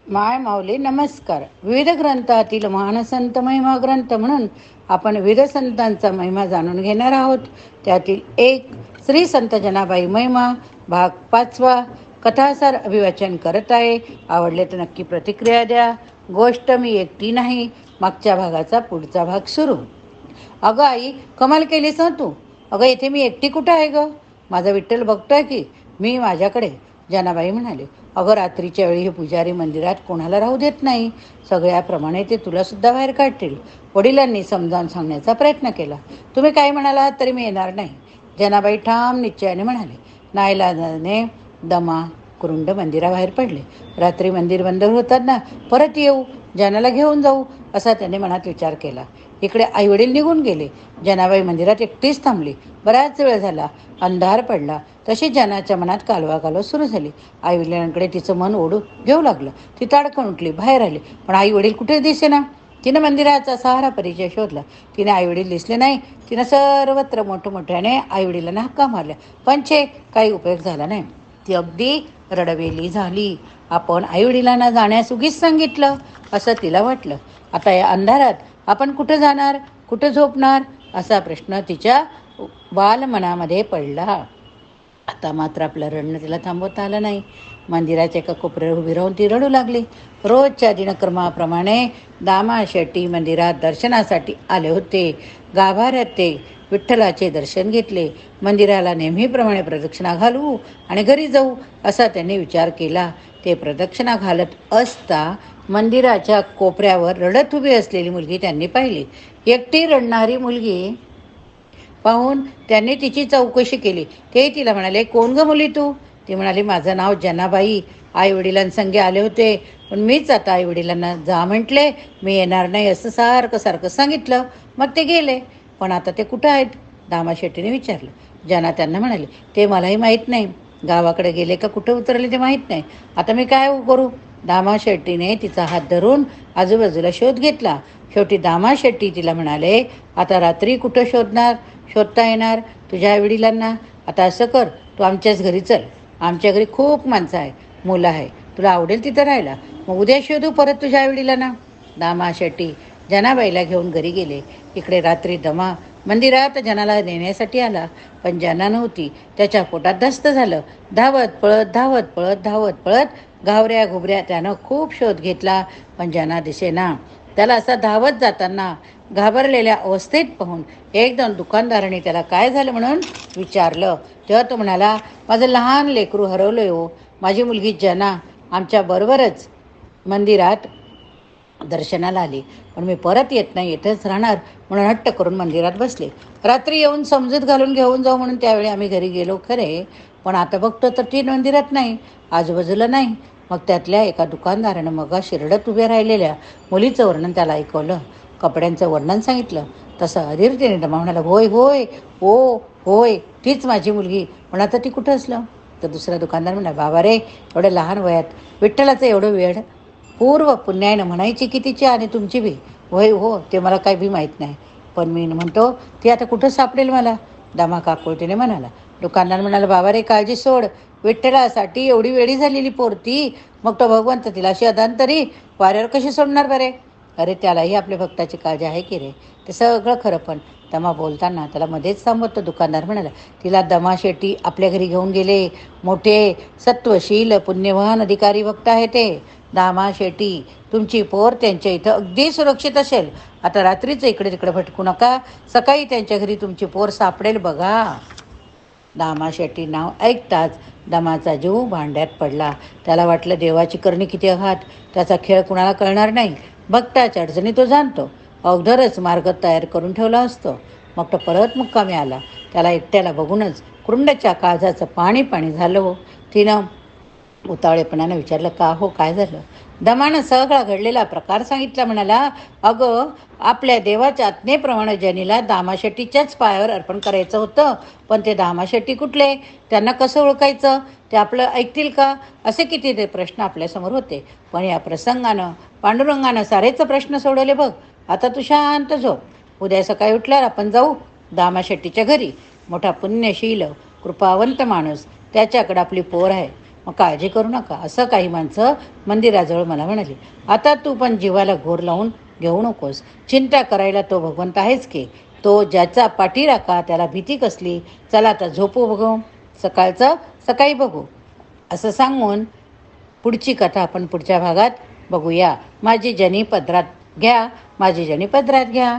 माय माऊली नमस्कार. विविध ग्रंथातील महान संत महिमा ग्रंथ म्हणून आपण विविध संतांचा महिमा जाणून घेणार आहोत. त्यातील एक श्री संत जनाबाई महिमा भाग 5. कथासार अभिवाचन करत आहे. आवडले तर नक्की प्रतिक्रिया द्या. गोष्ट मी एकटी नाही. मागच्या भागाचा पुढचा भाग सुरू. अगं आई, कमाल केलीस ना तू. अगं इथे मी एकटी कुठं आहे ग? माझा विठ्ठल बघतोय की मी माझ्याकडे. जनाबाई म्हणाले, अगं रात्रीच्या वेळी हे पुजारी मंदिरात कोणाला राहू देत नाही. सगळ्याप्रमाणे ते तुला सुद्धा बाहेर काढतील. वडिलांनी समजावून सांगण्याचा प्रयत्न केला. तुम्ही काय म्हणालात तरी मी येणार नाही. जनाबाई ठाम निश्चयाने म्हणाले. नाईलाजाने दमा कुरुंड मंदिराबाहेर पडले. रात्री मंदिर बंद होतात ना, परत येऊ, जनाला घेऊन जाऊ असा त्याने मनात विचार केला. इकडे आईवडील निघून गेले. जनाबाई मंदिरात एकटीच थांबली. बराच वेळ झाला. अंधार पडला. तशी जनाच्या मनात कालवा सुरू झाली. आईवडिलांकडे तिचं मन ओढू घेऊ लागलं. ती ताडकन उठली, बाहेर आली, पण आई वडील कुठे दिसेना. तिनं मंदिराचा सारा परिचय शोधला. तिने आईवडील दिसले नाही. तिनं सर्वत्र मोठमोठ्याने आईवडिलांना हक्का मारल्या, पण काही उपयोग झाला नाही. ती अगदी रडवेली झाली. आपण आईवडिलांना जाण्यास उगीच सांगितलं असं तिला वाटलं. आता या अंधारात आपण कुठं जाणार, कुठं झोपणार असा प्रश्न तिच्या बालमनामध्ये पडला. आता मात्र आपलं रडणं तिला थांबवता आलं नाही. मंदिराच्या एका कोपऱ्यावर उभी राहून ती रडू लागली. रोजच्या दिनक्रमाप्रमाणे दामा शेट्टी मंदिरात दर्शनासाठी आले होते. गाभाऱ्यात ते विठ्ठलाचे दर्शन घेतले. मंदिराला नेहमीप्रमाणे प्रदक्षिणा घालू आणि घरी जाऊ असा त्यांनी विचार केला. ते प्रदक्षिणा घालत असता मंदिराच्या कोपऱ्यावर रडत उभी असलेली मुलगी त्यांनी पाहिली. एकटी रडणारी मुलगी पाहून त्यांनी तिची चौकशी केली. ते तिला म्हणाले, कोण ग मुली तू? ती म्हणाली, माझं नाव जनाबाई. आईवडिलांसंगे आले होते, पण मीच आता आईवडिलांना जा म्हटले. मी येणार नाही असं सारखं सांगितलं. मग ते गेले. पण आता ते कुठं आहेत? दामा शेट्टीने विचारलं. जना त्यांना म्हणाले, ते मलाही माहीत नाही. गावाकडे गेले का कुठं उतरले ते माहीत नाही. आता मी काय करू? दामा शेट्टीने तिचा हात धरून आजूबाजूला शोध घेतला. शेवटी दामा शेट्टी तिला म्हणाले, आता रात्री कुठं शोधता येणार तुझ्या आईवडिलांना? आता असं कर, तू आमच्याच घरी चल. आमच्या घरी खूप माणसं आहे, मुलं आहे. तुला आवडेल तिथं राहायला. मग उद्या शोधू परत तुझ्या आईवडिलांना. दामा शेट्टी जनाबाईला घेऊन घरी गेले. इकडे रात्री दमा मंदिरात जनाला नेण्यासाठी आला, पण जना नव्हती. त्याच्या पोटात धस्त झालं. धावत पळत घावऱ्या घुबऱ्या त्यानं खूप शोध घेतला, पण जना दिसेना. त्याला असा धावत जाताना घाबरलेल्या अवस्थेत पाहून एक दोन दुकानदारांनी त्याला काय झालं म्हणून विचारलं. तेव्हा तो म्हणाला, माझं लहान लेकरू हरवलं हो. माझी मुलगी जना आमच्याबरोबरच मंदिरात दर्शनाला आली, पण मी परत येत नाही, येतच राहणार म्हणून हट्ट करून मंदिरात बसले. रात्री येऊन समजूत घालून घेऊन जाऊ म्हणून त्यावेळी आम्ही घरी गेलो खरे, पण आता बघतो तर ती मंदिरात नाही, आजूबाजूला नाही. मग त्यातल्या एका दुकानदारानं मगाशी रडत उभ्या राहिलेल्या मुलीचं वर्णन त्याला ऐकवलं. कपड्यांचं वर्णन सांगितलं. तसं अधीरतेने दमा म्हणाला, होय होय हो होय, तीच माझी मुलगी. पण आता ती कुठं असलं? तर दुसरा दुकानदार म्हणा, बाबा रे, एवढ्या लहान वयात विठ्ठलाचं एवढं वेळ पूर्व पुण्यानं म्हणायची की तिची आणि तुमची बी. होय हो, ते मला काही बी माहीत नाही, पण मी म्हणतो ती आता कुठं सापडेल मला? दमा काकुळतीने म्हणाला. दुकानदार म्हणाला, बाबा रे, काळजी सोड. विठ्ठलासाठी एवढी वेळी झालेली पोरती, मग तो भगवंत तिला अशी अदांतरी वाऱ्यावर कशी सोडणार बरे? अरे, त्यालाही आपल्या भक्ताची काळजी आहे की रे. ते सगळं खरं, पण दमा बोलताना त्याला मध्येच थांबवतो. दुकानदार म्हणाला, तिला दमा शेट्टी आपल्या घरी घेऊन गेले. मोठे सत्वशील पुण्यवान अधिकारी भक्त आहे ते. दामा शेट्टी, तुमची पोर त्यांच्या इथं अगदी सुरक्षित असेल. आता रात्रीच इकडे तिकडे भटकू नका. सकाळी त्यांच्या घरी तुमची पोर सापडेल बघा. दामा शेट्टी नाव ऐकताच दमाचा जीव भांड्यात पडला. त्याला वाटलं, देवाची करणी किती अघात. त्याचा खेळ कुणाला कळणार नाही. भक्ताच्या अडचणी तो जाणतो. अवघडच मार्ग तयार करून ठेवला असतो. मग तो परत मुक्कामी आला. त्याला एकट्याला बघूनच कुंडाच्या काळजाचं पाणी झालं हो. तिनं उतावळेपणानं विचारलं, का हो, काय झालं? दमानं सगळा घडलेला प्रकार सांगितला. म्हणाला, अगं, आपल्या देवाच्या आज्ञेप्रमाणे जनीला दामाशेट्टीच्याच पायावर अर्पण करायचं होतं, पण ते दामाशेट्टी कुठले? त्यांना कसं ओळखायचं? ते आपलं ऐकतील का? असे किती ते प्रश्न आपल्यासमोर होते. पण या प्रसंगानं पांडुरंगानं सारेच प्रश्न सोडवले बघ. आता तू शांत झोप. उद्या सकाळी उठल्यावर आपण जाऊ दामाशेट्टीच्या घरी. मोठा पुण्यशील कृपावंत माणूस, त्याच्याकडे आपली पोर आहे. मग काळजी करू नका, असं काही माणसं मंदिराजवळ मला म्हणाली. आता तू पण जीवाला घोर लावून घेऊ नकोस. चिंता करायला तो भगवंत आहेच की. तो ज्याचा पाठी राखा त्याला भीती कसली. चला आता झोपू बघू, सकाळचं सकाळी बघू. असं सांगून पुढची कथा आपण पुढच्या भागात बघूया. माझी जनी पदरात घ्या, माझी जनी पदरात घ्या.